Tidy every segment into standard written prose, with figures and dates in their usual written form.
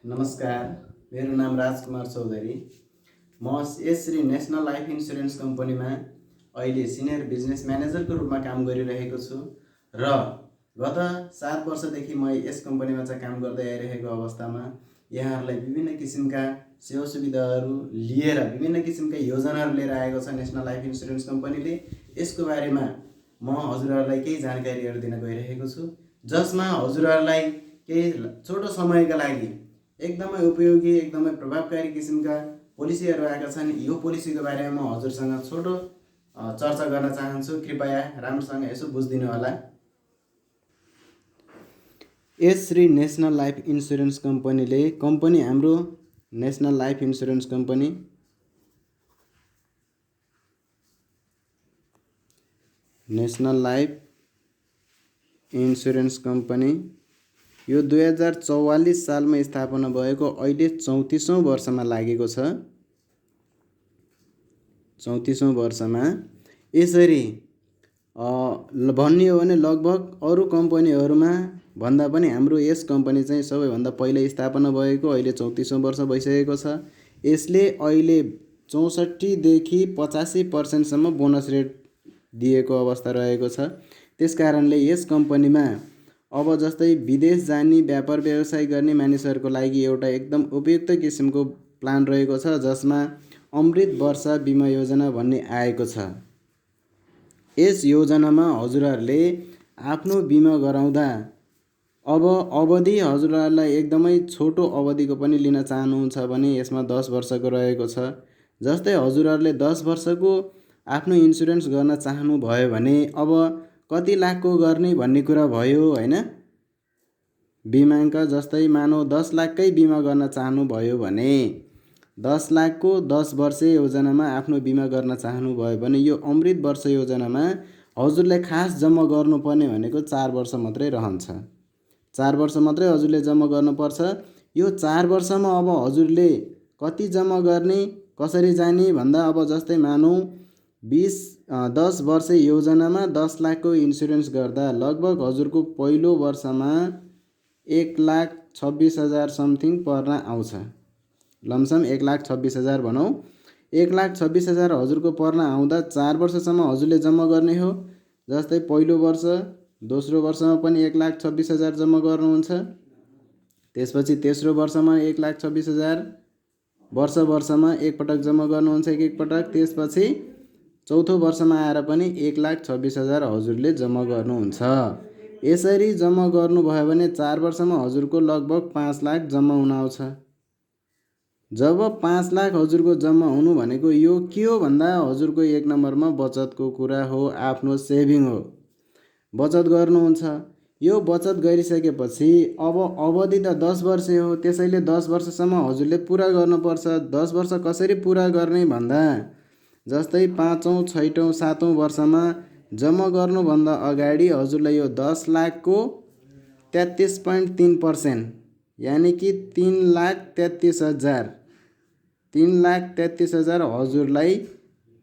नमस्कार, मेरो नाम राजकुमार चौधरी। म श्री नेसनल लाइफ इन्सुरेन्स कम्पनीमा अहिले सिनियर बिजनेस म्यानेजरको रूपमा काम गरिरहेको छु र गत 7 वर्षदेखि म यस कम्पनीमा चाहिँ काम गर्दै आइरहेको अवस्थामा यहाँहरूलाई विभिन्न किसिमका सेवा सुविधाहरू लिएर विभिन्न किसिमका योजनाहरू लिएर आएको छ नेसनल लाइफ इन्सुरेन्स कम्पनीले। यसको बारेमा म हजुरहरूलाई केही जानकारीहरू दिन गइरहेको छु, जसमा हजुरहरूलाई केही छोटो समयका लागि एकदमै उपयोगी एकदमै प्रभावकारी किसिमका पोलिसीहरू आएका छन्। यो पोलिसीको बारेमा म हजुरसँग छोटो चर्चा गर्न चाहन्छु। कृपया राम्रोसँग यसो बुझिदिनु होला। श्री नेसनल लाइफ इन्सुरेन्स कम्पनीले हाम्रो national life insurance company national life insurance company यो 2044 सालमा स्थापना भएको अहिले 34औं वर्षमा लागेको छ। 34औं वर्षमा यसरी भन्ने हो भने लगभग अरू कम्पनीहरूमा भन्दा पनि हाम्रो यस कम्पनी चाहिँ सबैभन्दा पहिले स्थापना भएको, अहिले 34औं वर्ष भइसकेको छ। यसले अहिले 64 देखि 85% सम्म बोनस रेट दिएको अवस्था रहेको छ। त्यसकारणले यस कम्पनीमा अब जस्तै विदेश जाने व्यापार व्यवसाय गर्ने मानिसहरूको लागि एउटा एकदम उपयुक्त किसिमको प्लान रहेको छ, जसमा अमृत वर्ष बिमा योजना भन्ने आएको छ। यस योजनामा हजुरहरूले आफ्नो बिमा गराउँदा अब अवधि हजुरहरूलाई एकदमै छोटो अवधिको पनि लिन चाहनुहुन्छ भने यसमा 10 वर्षको रहेको छ। जस्तै हजुरहरूले 10 वर्षको आफ्नो इन्सुरेन्स गर्न चाहनुभयो भने अब कति लाखको गर्ने भन्ने कुरा भयो हैन। बिमाङ्क जस्तै मानौ 10 लाखकै बिमा गर्न चाहनुभयो भने 10 लाखको 10 वर्ष योजनामा आफ्नो बिमा गर्न चाहनुभयो भने यो अमृत वर्ष योजनामा हजुरले खास जम्मा गर्नुपर्ने भनेको 4 वर्ष मात्रै रहन्छ। 4 वर्ष मात्रै हजुरले जम्मा गर्नुपर्छ। यो 4 वर्षमा अब हजुरले कति जम्मा गर्ने कसरी जाने भन्दा अब जस्तै मानौ 10 वर्ष योजनामा 10 लाखको इन्सुरेन्स गर्दा लगभग हजुरको पहिलो वर्षमा 1,26,000 समथिङ पर्न आउँछ। लमसम 1,26,000 भनौँ। 1,26,000 हजुरको पर्न आउँदा 4 वर्षसम्म हजुरले जम्मा गर्ने हो। जस्तै पहिलो वर्ष दोस्रो वर्षमा पनि 1,26,000 जम्मा गर्नुहुन्छ। त्यसपछि तेस्रो वर्षमा 1,26,000 वर्षमा एकपटक जम्मा गर्नुहुन्छ एक पटक। त्यसपछि चौथो वर्षमा आएर पनि 1,26,000 हजुरले जम्मा गर्नुहुन्छ। यसरी जम्मा गर्नुभयो भने 4 वर्षमा हजुरको लगभग 5 लाख जम्मा हुन आउँछ। जब 5 लाख हजुरको जम्मा हुनु भनेको यो के हो भन्दा हजुरको 1 नम्बरमा बचतको कुरा हो, आफ्नो सेभिङ हो। बचत गर्नुहुन्छ। यो बचत गरिसकेपछि अब अवधि त 10 वर्ष हो, त्यसैले 10 वर्षसम्म हजुरले पुरा गर्नुपर्छ। 10 वर्ष कसरी पुरा गर्ने भन्दा जस्तै 5औं 6औं 7औं वर्षमा जम्मा गर्नुभन्दा अगाडि हजुरलाई यो 10 लाखको 33.3% यानि कि 3,33,000 3,33,000 हजुरलाई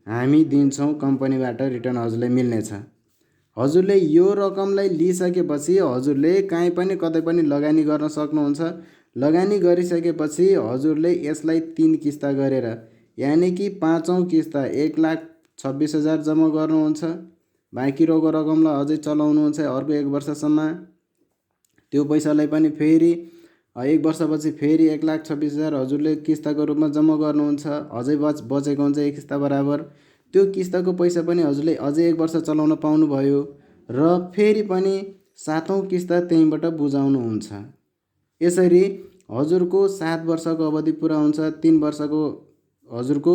हामी दिन्छौँ। कम्पनीबाट रिटर्न हजुरलाई मिल्नेछ। हजुरले यो रकमलाई लिइसकेपछि हजुरले काहीँ पनि कतै पनि लगानी गर्न सक्नुहुन्छ। लगानी गरिसकेपछि हजुरले यसलाई 3 किस्ता गरेर यानि कि 5औं किस्ता 1,26,000 जम्मा गर्नुहुन्छ। बाँकी रहेको रकमलाई अझै चलाउनुहुन्छ अर्को 1 वर्षसम्म। त्यो पैसालाई पनि फेरि 1 वर्षपछि फेरि 1,26,000 हजुरले किस्ताको रूपमा जम्मा गर्नुहुन्छ। अझै बचेको हुन्छ 1 किस्ता बराबर। त्यो किस्ताको पैसा पनि हजुरले अझै 1 वर्ष चलाउन पाउनुभयो र फेरि पनि 7औं किस्ता त्यहीँबाट बुझाउनुहुन्छ। यसरी हजुरको 7 वर्षको अवधि पुरा हुन्छ। 3 वर्षको हजुरको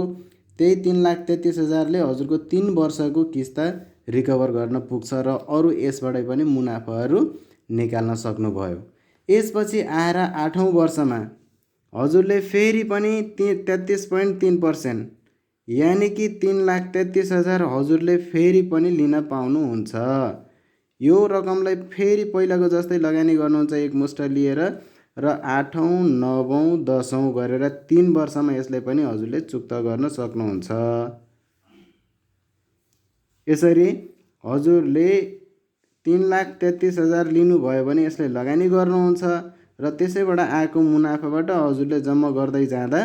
त्यही 3,33,000 ले हजुरको 3 वर्षको किस्ता रिकभर गर्न पुग्छ र अरू यसबाट पनि मुनाफाहरू निकाल्न सक्नुभयो। यसपछि आएर 8औं वर्षमा हजुरले फेरि पनि 33.3% यानि कि 3,33,000 हजुरले फेरि पनि लिन पाउनुहुन्छ। यो रकमलाई फेरि पहिलाको जस्तै लगानी गर्नुहुन्छ एकमुष्ट लिएर र 8औं 9औं 10औं गरेर 3 वर्षमा यसलाई पनि हजुरले चुक्ता गर्न सक्नुहुन्छ। यसरी हजुरले 3,33,000 लिनुभयो भने यसलाई लगानी गर्नुहुन्छ र त्यसैबाट आएको मुनाफाबाट हजुरले जम्मा गर्दै जाँदा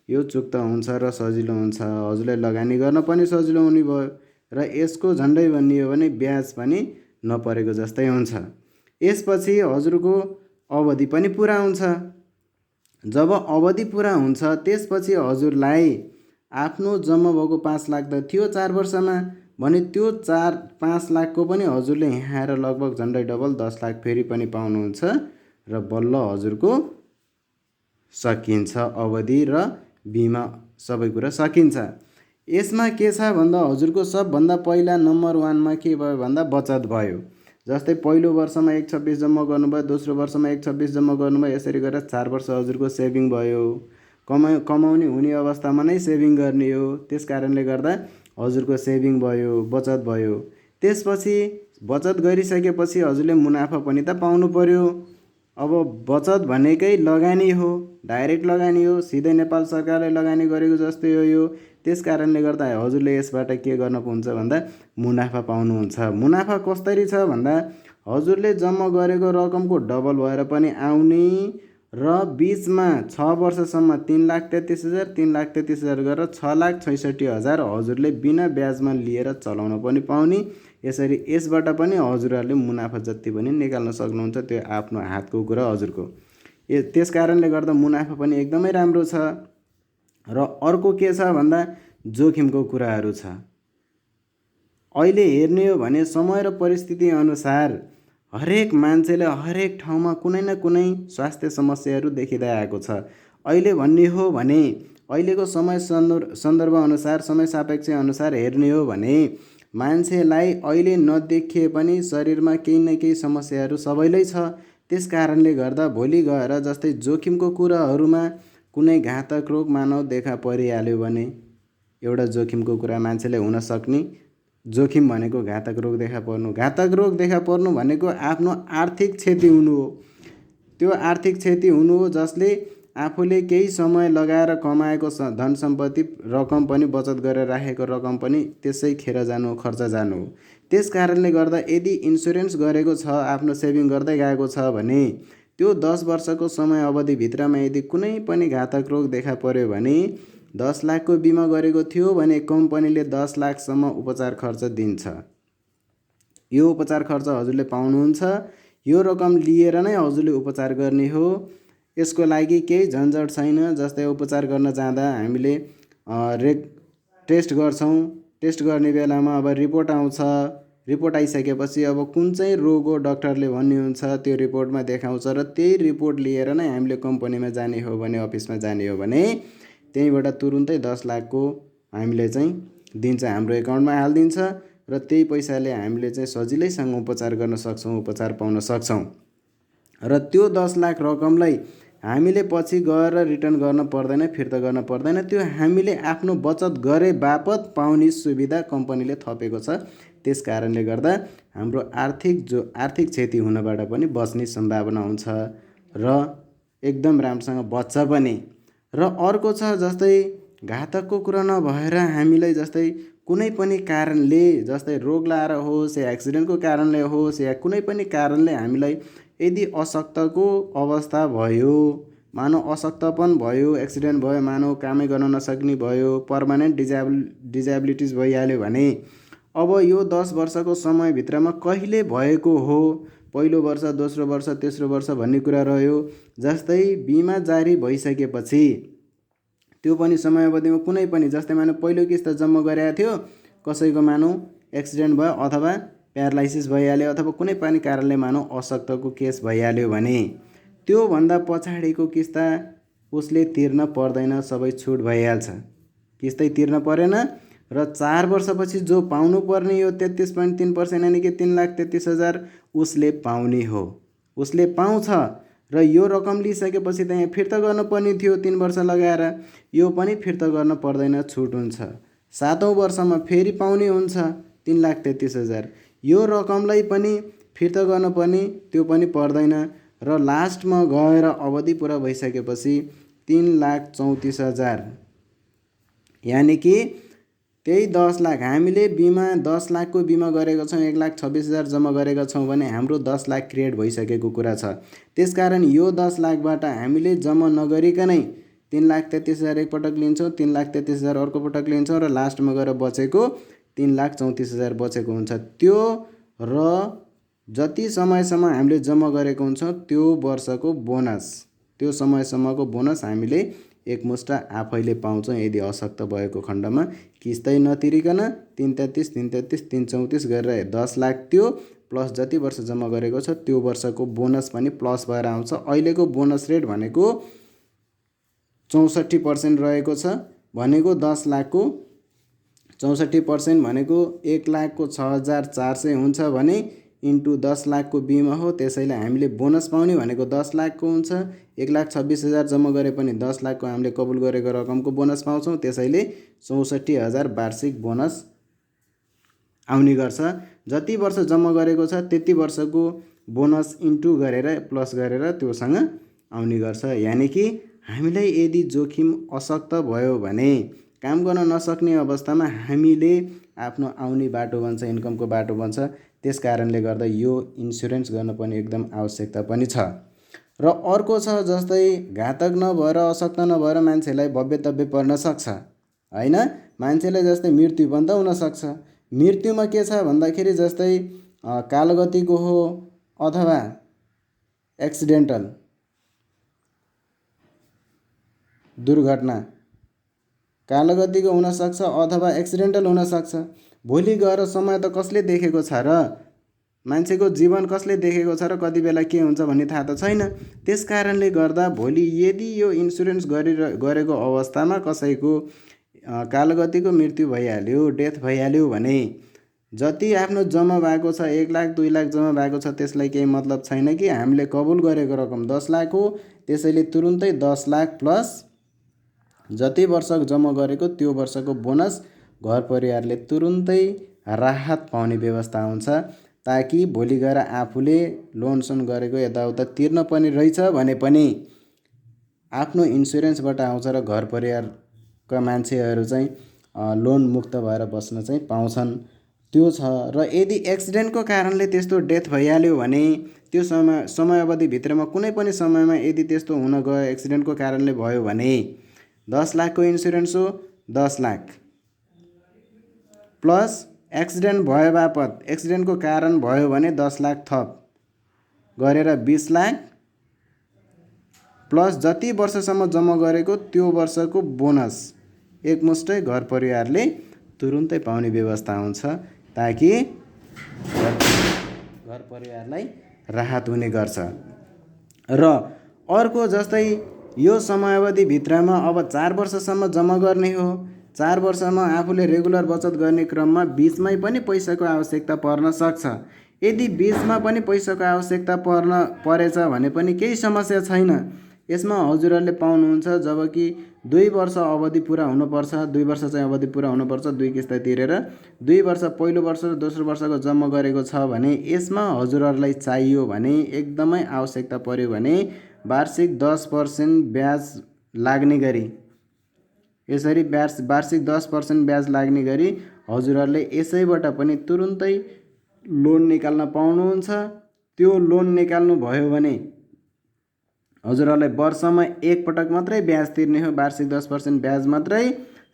यो चुक्ता हुन्छ र सजिलो हुन्छ। हजुरलाई लगानी गर्न पनि सजिलो हुने भयो र यसको झन्डै भन्ने हो भने ब्याज पनि नपरेको जस्तै हुन्छ। यसपछि हजुरको अवधि पनि पुरा हुन्छ। जब अवधि पुरा हुन्छ त्यसपछि हजुरलाई आफ्नो जम्मा भएको 5 लाख त थियो 4 वर्षमा भने त्यो 5 लाखको पनि हजुरले यहाँ आएर लगभग झन्डै डबल 10 लाख फेरि पनि पाउनुहुन्छ र बल्ल हजुरको सकिन्छ अवधि र बिमा सबै कुरा सकिन्छ। यसमा के छ भन्दा हजुरको सबभन्दा पहिला नम्बर 1मा के भयो भन्दा बचत भयो। जस्तै पहिलो वर्षमा 1.26 जम्मा गर्नुभयो, दोस्रो वर्षमा 1.26 जम्मा गर्नुभयो, यसरी गरेर 4 वर्ष हजुरको सेभिङ भयो। कमाउने हुने अवस्थामा नै सेभिङ गर्ने हो, त्यस कारणले गर्दा हजुरको सेभिङ भयो, बचत भयो। त्यसपछि बचत गरिसकेपछि हजुरले मुनाफा पनि त पाउनु पर्यो। अब बचत भनेकै लगानी हो, डाइरेक्ट लगानी हो, सिधै नेपाल सरकारले लगानी गरेको जस्तै हो यो। त्यस कारणले गर्दा हजुरले यसबाट के गर्न हुन्छ भन्दा मुनाफा पाउनुहुन्छ। मुनाफा कसरी छ भन्दा हजुरले जम्मा गरेको रकमको डबल भएर पनि आउने र बिचमा 6 वर्षसम्म 3,33,000 3,33,000 गरेर 6,66,000 हजुरले बिना ब्याजमा लिएर चलाउन पनि पाउने। यसरी यसबाट पनि हजुरहरूले मुनाफा जति पनि निकाल्न सक्नुहुन्छ, त्यो आफ्नो हातको कुरा हजुरको। त्यस कारणले गर्दा मुनाफा पनि एकदमै राम्रो छ। र अर्को के छ भन्दा जोखिमको कुराहरू छ। अहिले हेर्ने हो भने समय र परिस्थिति अनुसार हरेक मान्छेले हरेक ठाउँमा कुनै न कुनै स्वास्थ्य समस्याहरू देखिँदै आएको छ। अहिले भन्ने हो भने अहिलेको समय सन्दर्भ अनुसार, समय सापेक्ष अनुसार हेर्ने हो भने मान्छेलाई अहिले नदेखिए पनि शरीरमा केही न केही समस्याहरू सबैलाई छ। त्यस कारणले गर्दा भोलि गएर जस्तै जोखिमको कुराहरूमा कुनै घातक रोग मानव देखा परिहाल्यो भने एउटा जोखिमको कुरा मान्छेले हुन सक्ने जोखिम भनेको घातक रोग देखा पर्नु। घातक रोग देखा पर्नु भनेको आफ्नो आर्थिक क्षति हुनु हो। त्यो आर्थिक क्षति हुनु हो जसले आफूले केही समय लगाएर कमाएको धन सम्पत्ति रकम पनि बचत गरेर राखेको रकम पनि त्यसै खेर जानु हो, खर्च जानु हो। त्यस कारणले गर्दा यदि इन्सुरेन्स गरेको छ, आफ्नो सेभिङ गर्दै गएको छ भने त्यो 10 वर्षको समय अवधिभित्रमा यदि कुनै पनि घातक रोग देखा पर्यो भने 10 लाखको बिमा गरेको थियो भने कम्पनीले 10 लाखसम्म उपचार खर्च दिन्छ। यो उपचार खर्च हजुरले पाउनुहुन्छ। यो रकम लिएर नै हजुरले उपचार गर्ने हो। यसको लागि केही झन्झट छैन। जस्तै उपचार गर्न जाँदा हामीले टेस्ट गर्छौँ। टेस्ट गर्ने बेलामा अब रिपोर्ट आउँछ। रिपोर्ट आइसकेपछि अब कुन चाहिँ रोग हो डाक्टरले भन्नुहुन्छ त्यो रिपोर्टमा देखाउँछ र त्यही रिपोर्ट लिएर नै हामीले कम्पनीमा जाने हो भने, अफिसमा जाने हो भने त्यहीँबाट तुरुन्तै 10 लाखको हामीले चाहिँ दिन्छ, हाम्रो एकाउन्टमा हालिदिन्छ र त्यही पैसाले हामीले चाहिँ सजिलैसँग उपचार गर्न सक्छौँ, उपचार पाउन सक्छौँ। र त्यो 10 लाख रकमलाई हामीले पछि गएर रिटर्न गर्न पर्दैन, फिर्ता गर्न पर्दैन। त्यो हामीले आफ्नो बचत गरे बापत पाउने सुविधा कम्पनीले थपेको छ। त्यस कारणले गर्दा हाम्रो आर्थिक क्षति हुनबाट पनि बच्ने सम्भावना हुन्छ र एकदम राम्रोसँग बच्छ पनि। र अर्को छ जस्तै घातकको कुरा नभएर हामीलाई जस्तै कुनै पनि कारणले, जस्तै रोग लाएर होस् या एक्सिडेन्टको कारणले होस् या कुनै पनि कारणले हामीलाई यदि अशक्तको अवस्था भयो, मानव अशक्तपन भयो, एक्सिडेन्ट भयो, मानव कामै गर्न नसक्ने भयो, पर्मानेन्ट डिजेबिलिटिज भइहाल्यो भने अब यो 10 वर्षको समयभित्रमा कहिले भएको हो, पहिलो वर्ष, दोस्रो वर्ष, तेस्रो वर्ष भन्ने कुरा रह्यो। जस्तै बिमा जारी भइसकेपछि त्यो पनि समयावधिमा कुनै पनि, जस्तै मानव पहिलो किस्त जम्मा गरेको थियो, कसैको मानव एक्सिडेन्ट भयो अथवा प्यारालाइसिस भइहाल्यो अथवा कुनै पनि कारणले मानव अशक्तको केस भइहाल्यो भने त्योभन्दा पछाडिको किस्ता उसले तिर्न पर्दैन, सबै छुट भइहाल्छ। किस्तै तिर्न परेन र 4 वर्षपछि जो पाउनु पर्ने हो 33.3% यानि कि 3,33,000 उसले पाउने हो, उसले पाउँछ। र यो रकम लिइसकेपछि त यहाँ फिर्ता गर्नुपर्ने थियो 3 वर्ष लगाएर, यो पनि फिर्ता गर्न पर्दैन, छुट हुन्छ। 7औं वर्षमा फेरि पाउने हुन्छ 3,33,000। यो रकमलाई पनि फिर्ता गर्नुपर्ने, त्यो पनि पर्दैन। र लास्टमा गएर अवधि पुरा भइसकेपछि 3,34,000 यानि कि त्यही 10 लाख हामीले बिमा 10 लाखको बिमा गरेको छौँ, 1,26,000 जम्मा गरेका छौँ भने हाम्रो 10 लाख क्रिएट भइसकेको कुरा छ। त्यसकारण यो 10 लाखबाट हामीले जम्मा नगरिकनै 3,33,000 एकपटक लिन्छौँ, 3,33,000 अर्को पटक लिन्छौँ र लास्टमा गएर बचेको 3,34,000 बचेको हुन्छ। त्यो र जति समयसम्म हामीले जम्मा गरेको हुन्छौँ त्यो वर्षको बोनस, त्यो समयसम्मको बोनस हामीले एकमुष्ट आफैले पाउँछौँ यदि अशक्त भएको खण्डमा। किस्तै नतिरिकन 3,33, 3,33, 3,34 गरेर 10 लाख त्यो प्लस जति वर्ष जम्मा गरेको छ त्यो वर्षको बोनस पनि प्लस भएर आउँछ। अहिलेको बोनस रेट भनेको 64% रहेको छ, भनेको 10 लाखको 64% भनेको 1,00,000को 6,400 हुन्छ भने इन्टु 10 लाखको बिमा हो, त्यसैले हामीले बोनस पाउने भनेको 10 लाखको हुन्छ। 1,26,000 जम्मा गरे पनि 10 लाखको हामीले कबुल गरेको रकमको बोनस पाउँछौँ, त्यसैले 64,000 वार्षिक बोनस आउने गर्छ। जति वर्ष जम्मा गरेको छ त्यति वर्षको बोनस इन्टु गरेर प्लस गरेर त्योसँग आउने गर्छ। यानि कि हामीलाई यदि जोखिम अशक्त भयो भने काम गर्न नसक्ने अवस्थामा हामीले आफ्नो आउने बाटो बन्छ, इन्कमको बाटो बन्छ। त्यस कारणले गर्दा यो इन्सुरेन्स गर्नुपर्ने एकदम आवश्यकता पनि छ। र अर्को छ जस्तै घातक नभएर अशक्त नभएर मान्छेलाई भव्यतव्य पर्न सक्छ हैन, मान्छेलाई जस्तै मृत्यु पनि त हुनसक्छ। मृत्युमा के छ भन्दाखेरि जस्तै कालगतिको हो अथवा एक्सिडेन्टल दुर्घटना, कालगतिको हुनसक्छ अथवा एक्सिडेन्टल हुनसक्छ। भोलि गएर समय त कसले देखेको छ र, मान्छेको जीवन कसले देखेको छ र कति बेला के हुन्छ भन्ने थाहा त छैन। त्यस कारणले गर्दा भोलि यदि यो इन्सुरेन्स गरेको अवस्थामा कसैको कालगतिको मृत्यु भइहाल्यो, डेथ भइहाल्यो भने जति आफ्नो जम्मा भएको छ 1 लाख 2 लाख जम्मा भएको छ त्यसलाई केही मतलब छैन कि हामीले कबुल गरेको रकम 10 लाख हो, त्यसैले तुरुन्तै 10 लाख प्लस जति वर्ष जम्मा गरेको त्यो वर्षको बोनस घर परिवारले तुरुन्तै राहत पाउने व्यवस्था हुन्छ। ताकि भोलि गएर आफूले लोनसोन गरेको यताउता तिर्न पनि रहेछ भने पनि आफ्नो इन्सुरेन्सबाट आउँछ र घर परिवारका मान्छेहरू चाहिँ लोन मुक्त भएर बस्न चाहिँ पाउँछन्, त्यो छ। र यदि एक्सिडेन्टको कारणले त्यस्तो डेथ भइहाल्यो भने त्यो समयावधिभित्रमा कुनै पनि समयमा यदि त्यस्तो हुन गयो, एक्सिडेन्टको कारणले भयो भने 10 लाखको इन्सुरेन्स हो, 10 लाख प्लस एक्सिडेन्ट भयो बापत, एक्सिडेन्टको कारण भयो भने 10 लाख थप गरेर 20 लाख प्लस जति वर्षसम्म जम्मा गरेको त्यो वर्षको बोनस एकमुष्टै घर परिवारले तुरुन्तै पाउने व्यवस्था हुन्छ, ताकि घर परिवारलाई राहत हुने गर्छ। र अर्को जस्तै यो समयावधिभित्रमा अब 4 वर्षसम्म जम्मा गर्ने हो, 4 वर्षमा आफूले रेगुलर बचत गर्ने क्रममा बिचमै पनि पैसाको आवश्यकता पर्न सक्छ। यदि बिचमा पनि पैसाको आवश्यकता परेछ भने पनि केही समस्या छैन। यसमा हजुरहरूले पाउनुहुन्छ जबकि 2 वर्ष अवधि पुरा हुनुपर्छ, 2 वर्ष चाहिँ अवधि पुरा हुनुपर्छ 2 किस्त तिरेर, 2 वर्ष पहिलो वर्ष र दोस्रो वर्षको जम्मा गरेको छ भने यसमा हजुरहरूलाई चाहियो भने एकदमै आवश्यकता पर्यो भने वार्षिक 10% ब्याज लाग्ने गरी, यसरी वार्षिक 10% ब्याज लाग्ने गरी हजुरहरूले यसैबाट पनि तुरुन्तै लोन निकाल्न पाउनुहुन्छ। त्यो लोन निकाल्नु भयो भने हजुरहरूलाई वर्षमा एक पटक मात्रै ब्याज तिर्ने हो, वार्षिक 10% ब्याज मात्रै।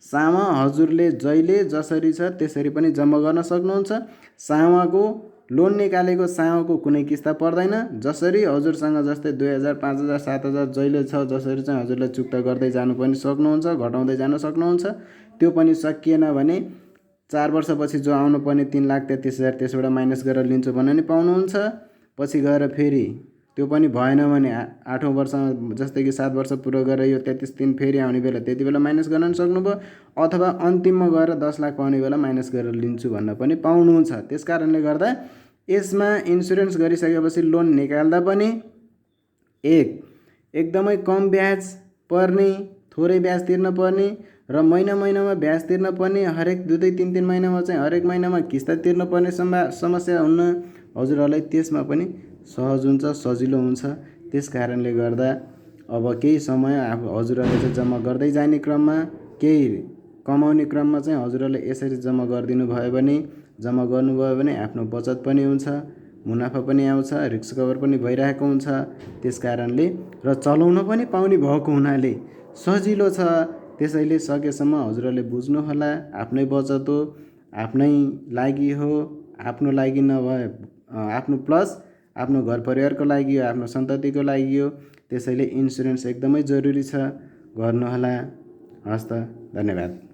सामा हजुरले जहिले जसरी छ त्यसरी पनि जम्मा गर्न सक्नुहुन्छ। सामाको लोन निकालेको सामाको कुनै किस्ता पर्दैन, जसरी हजुरसँग जस्तै 2,000 5,000 7,000 जहिले छ जसरी चाहिँ हजुरले चुक्ता गर्दै जानु पनि सक्नुहुन्छ, घटाउँदै जान सक्नुहुन्छ। त्यो पनि सकिएन भने 4 वर्षपछि जो आउनुपर्ने 3,33,000 त्यसबाट माइनस गरेर लिन्छु भने नि पाउनुहुन्छ। पछि गएर फेरि त्यो पनि भएन भने 8औं वर्षमा जस्तै कि 7 वर्ष पुरा गरेर यो 33,3 फेरि आउने बेला त्यति बेला माइनस गर्न सक्नुभयो, अथवा अन्तिममा गएर 10 लाख पाउने बेला माइनस गरेर लिन्छु भन्न पनि पाउनुहुन्छ। त्यस कारणले गर्दा यसमा इन्सुरेन्स गरिसकेपछि लोन निकाल्दा पनि एकदमै कम ब्याज पर्ने, थोरै ब्याज तिर्न पर्ने र महिनामा ब्याज तिर्न पर्ने, हरेक 2-3 महिनामा चाहिँ हरेक महिनामा किस्ता तिर्न पर्ने समस्या हुन्न हजुरहरूलाई त्यसमा पनि सहज हुन्छ, सजिलो हुन्छ। त्यस कारणले गर्दा अब केही समय हजुरहरूले चाहिँ जम्मा गर्दै जाने क्रममा केही कमाउने क्रममा चाहिँ हजुरहरूले यसरी जम्मा गरिदिनु भयो भने, जम्मा गर्नुभयो भने आफ्नो बचत पनि हुन्छ, मुनाफा पनि आउँछ, रिस्क कभर पनि भइरहेको हुन्छ। त्यस कारणले र चलाउन पनि पाउने भएको हुनाले सजिलो छ। त्यसैले सकेसम्म हजुरहरूले बुझ्नुहोला, आफ्नै बचत हो, आफ्नै लागि हो, आफ्नो लागि नभए आफ्नो प्लस आफ्नो घर परिवारको लागि हो, आफ्नो सन्ततिको लागि हो। त्यसैले इन्सुरेन्स एकदमै जरुरी छ, गर्नुहोला। हस् त, धन्यवाद।